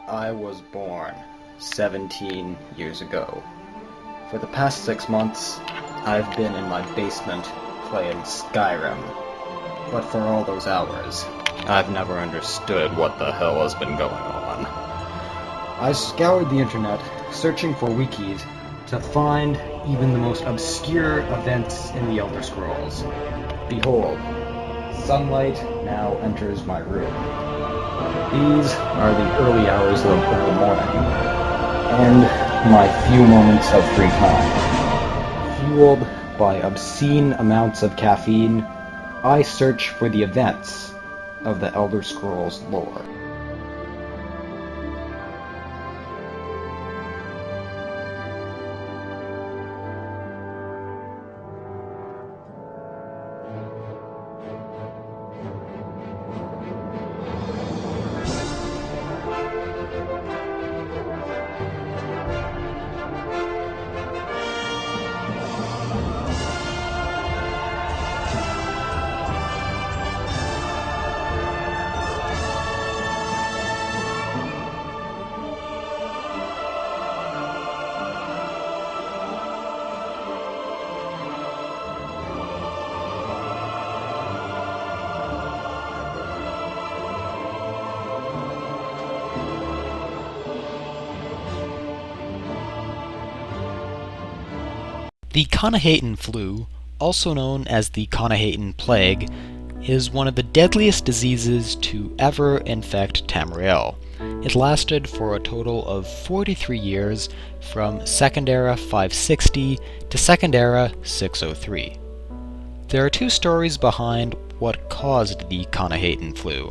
I was born 17 years ago. For the past 6 months, I've been in my basement playing Skyrim. But for all those hours, I've never understood what the hell has been going on. I scoured the internet, searching for wikis, to find even the most obscure events in the Elder Scrolls. Behold, sunlight now enters my room. These are the early hours of the morning, and my few moments of free time. Fueled by obscene amounts of caffeine, I search for the events of the Elder Scrolls lore. The Knahaten flu, also known as the Knahaten plague, is one of the deadliest diseases to ever infect Tamriel. It lasted for a total of 43 years, from Second Era 560 to Second Era 603. There are two stories behind what caused the Knahaten flu.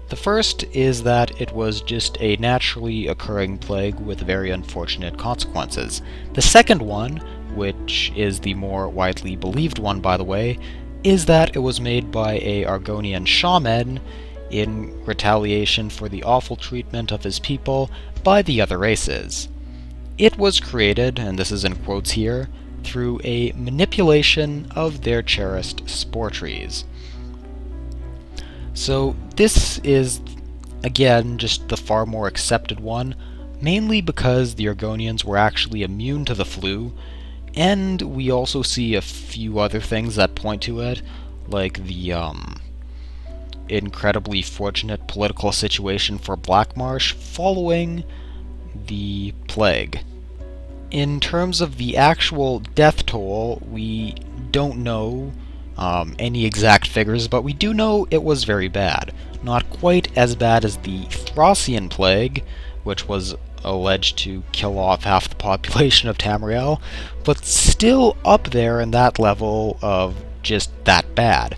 The first is that it was just a naturally occurring plague with very unfortunate consequences. The second one, which is the more widely believed one by the way, is that it was made by a Argonian shaman in retaliation for the awful treatment of his people by the other races. It was created, and this is in quotes here, through a manipulation of their cherished spore trees. So this is, again, just the far more accepted one, mainly because the Argonians were actually immune to the flu, and we also see a few other things that point to it, like the incredibly fortunate political situation for Blackmarsh following the plague. In terms of the actual death toll, we don't know any exact figures, but we do know it was very bad. Not quite as bad as the Thracian plague, which was alleged to kill off half the population of Tamriel, but still up there in that level of just that bad.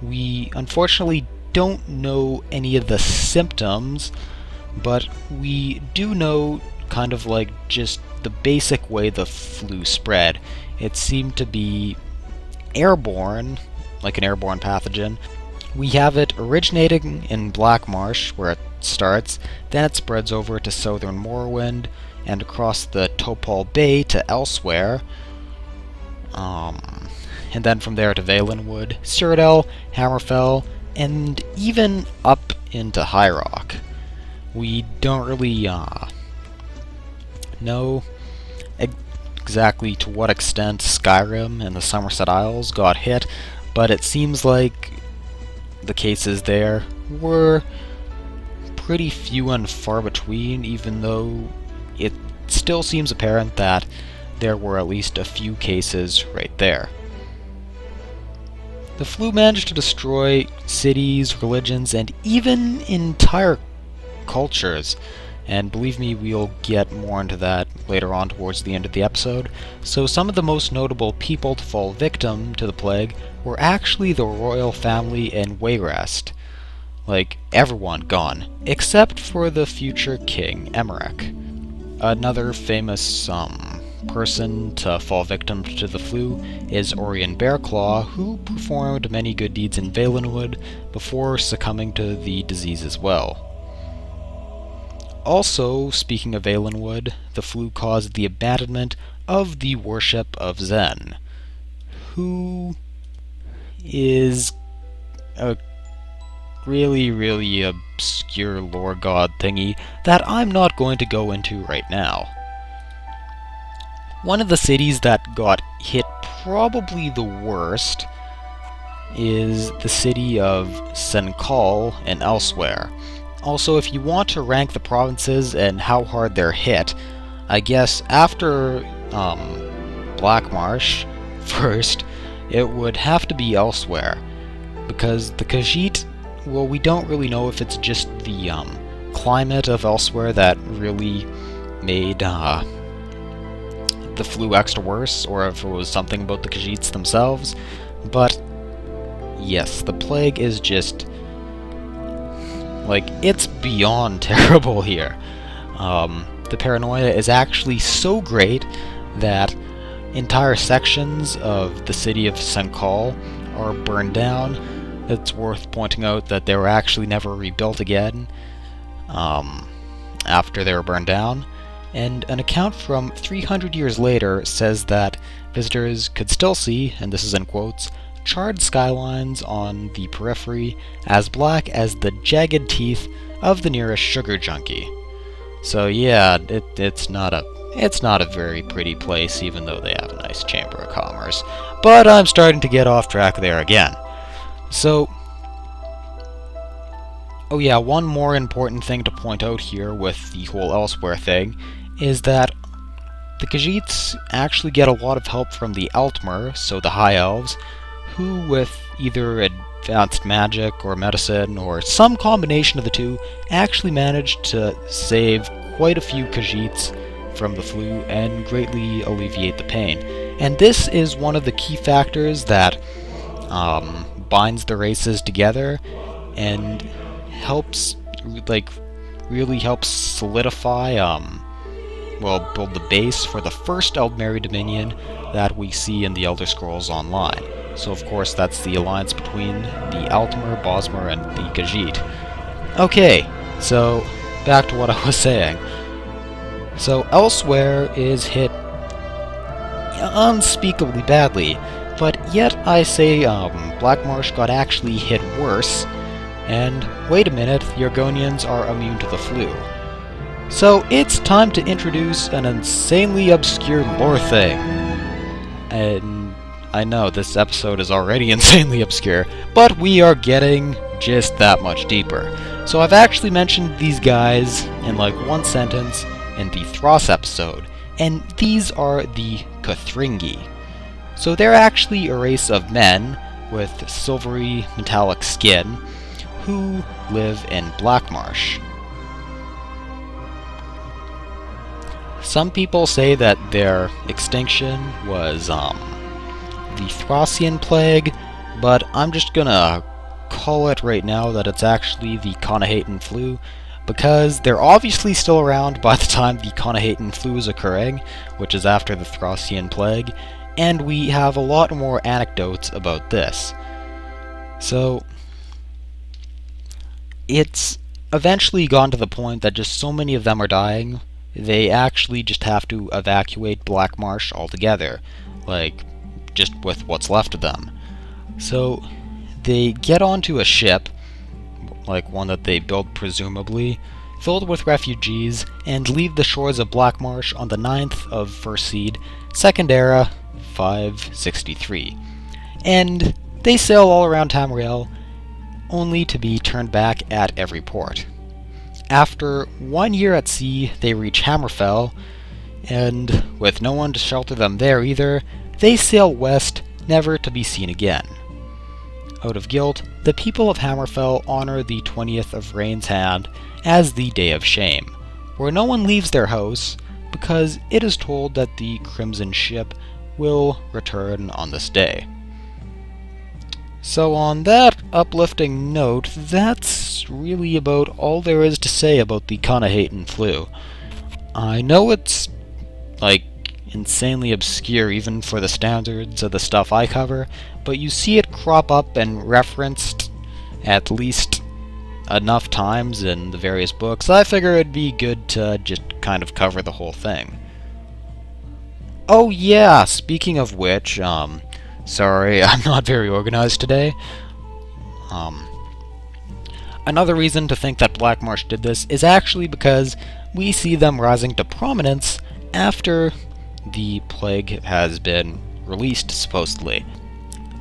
We unfortunately don't know any of the symptoms, but we do know kind of like just the basic way the flu spread. It seemed to be airborne, like an airborne pathogen. We have it originating in Blackmarsh, where it starts, then it spreads over to southern Morrowind, and across the Topol Bay to elsewhere, and then from there to Valenwood, Cyrodiil, Hammerfell, and even up into High Rock. We don't really know exactly to what extent Skyrim and the Somerset Isles got hit, but it seems like the cases there were pretty few and far between, even though it still seems apparent that there were at least a few cases right there. The flu managed to destroy cities, religions, and even entire cultures. And believe me, we'll get more into that later on towards the end of the episode. So some of the most notable people to fall victim to the plague were actually the royal family and Wayrest. Like, everyone gone, except for the future king, Emmerich. Another famous person to fall victim to the flu is Orion Bearclaw, who performed many good deeds in Valenwood before succumbing to the disease as well. Also, speaking of Valenwood, the flu caused the abandonment of the worship of Zen, who is a really, really obscure lore god thingy that I'm not going to go into right now. One of the cities that got hit probably the worst is the city of Senkal and elsewhere. Also, if you want to rank the provinces and how hard they're hit, I guess after Blackmarsh first, it would have to be elsewhere. Because the Khajiit, well, we don't really know if it's just the climate of elsewhere that really made the flu extra worse, or if it was something about the Khajiits themselves. But yes, the plague is just, like, it's beyond terrible here. The paranoia is actually so great that entire sections of the city of Senkal are burned down. It's worth pointing out that they were actually never rebuilt again after they were burned down. And an account from 300 years later says that visitors could still see, and this is in quotes, charred skylines on the periphery as black as the jagged teeth of the nearest sugar junkie. So yeah, it's not a very pretty place, even though they have a nice chamber of commerce. But I'm starting to get off track there again. So, oh yeah, one more important thing to point out here with the whole elsewhere thing is that the Khajiits actually get a lot of help from the Altmer, so the High Elves, who with either advanced magic or medicine or some combination of the two actually managed to save quite a few Khajiits from the flu and greatly alleviate the pain. And this is one of the key factors that binds the races together and helps, like, really helps solidify, well, build the base for the first Altmer Dominion that we see in the Elder Scrolls Online. So of course that's the alliance between the Altmer, Bosmer, and the Khajiit. Okay, so back to what I was saying. So elsewhere is hit unspeakably badly, but yet I say Blackmarsh got actually hit worse, and wait a minute, the Argonians are immune to the flu. So it's time to introduce an insanely obscure lore thing. And I know this episode is already insanely obscure, but we are getting just that much deeper. So I've actually mentioned these guys in like one sentence in the Thros episode, and these are the Kethry. So they're actually a race of men with silvery metallic skin who live in Blackmarsh. Some people say that their extinction was the Throssian plague, but I'm just gonna call it right now that it's actually the Knahaten flu, because they're obviously still around by the time the Knahaten flu is occurring, which is after the Throssian plague, and we have a lot more anecdotes about this. So it's eventually gone to the point that just so many of them are dying, they actually just have to evacuate Blackmarsh altogether, like, just with what's left of them. So they get onto a ship, like one that they built presumably, filled with refugees, and leave the shores of Blackmarsh on the 9th of First Seed, Second Era, 563. And they sail all around Tamriel, only to be turned back at every port. After 1 year at sea, they reach Hammerfell, and with no one to shelter them there either, they sail west, never to be seen again. Out of guilt, the people of Hammerfell honor the 20th of Rain's Hand as the Day of Shame, where no one leaves their house, because it is told that the Crimson Ship will return on this day. So on that uplifting note, that's really about all there is to say about the Knahaten flu. I know it's, like, insanely obscure even for the standards of the stuff I cover, but you see it crop up and referenced at least enough times in the various books. I figure it'd be good to just kind of cover the whole thing. Oh yeah, speaking of which, sorry, I'm not very organized today. Another reason to think that Black Marsh did this is actually because we see them rising to prominence after the plague has been released, supposedly.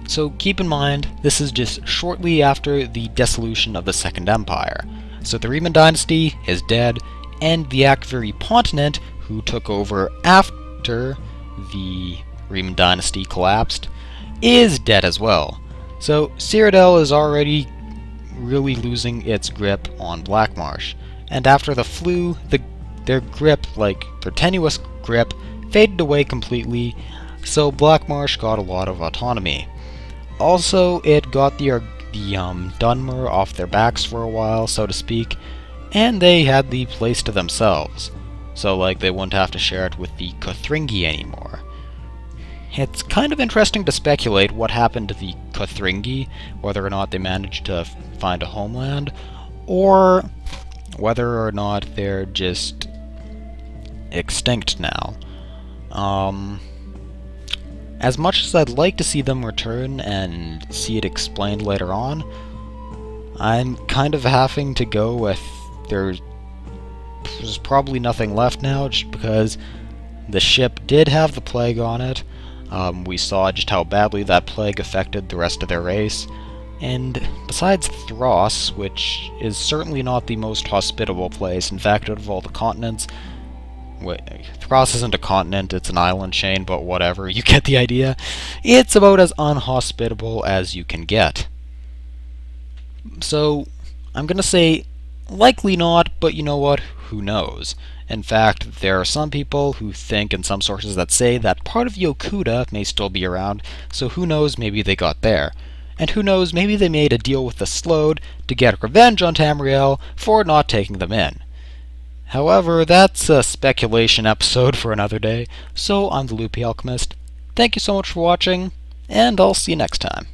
So keep in mind, this is just shortly after the dissolution of the Second Empire. So the Riemann dynasty is dead, and the Akvari Pontinent, who took over after the Riemann dynasty collapsed, is dead as well. So Cyrodiil is already really losing its grip on Black Marsh, and after the flu, their grip, their tenuous grip, faded away completely, so Black Marsh got a lot of autonomy. Also, it got the Dunmer off their backs for a while, so to speak, and they had the place to themselves, so they wouldn't have to share it with the Kethry anymore. It's kind of interesting to speculate what happened to the Kethry, whether or not they managed to find a homeland, or whether or not they're just extinct now. As much as I'd like to see them return and see it explained later on, I'm kind of having to go with there's probably nothing left now, just because the ship did have the plague on it. We saw just how badly that plague affected the rest of their race, and besides Thros, which is certainly not the most hospitable place, in fact, out of all the continents, Thros isn't a continent, it's an island chain, but whatever, you get the idea. It's about as unhospitable as you can get. So, I'm gonna say, likely not, but you know what, who knows? In fact, there are some people who think, and some sources that say, that part of Yokuda may still be around, so who knows, maybe they got there. And who knows, maybe they made a deal with the Slode to get revenge on Tamriel for not taking them in. However, that's a speculation episode for another day, so I'm TheLoopyAlchemist. Thank you so much for watching, and I'll see you next time.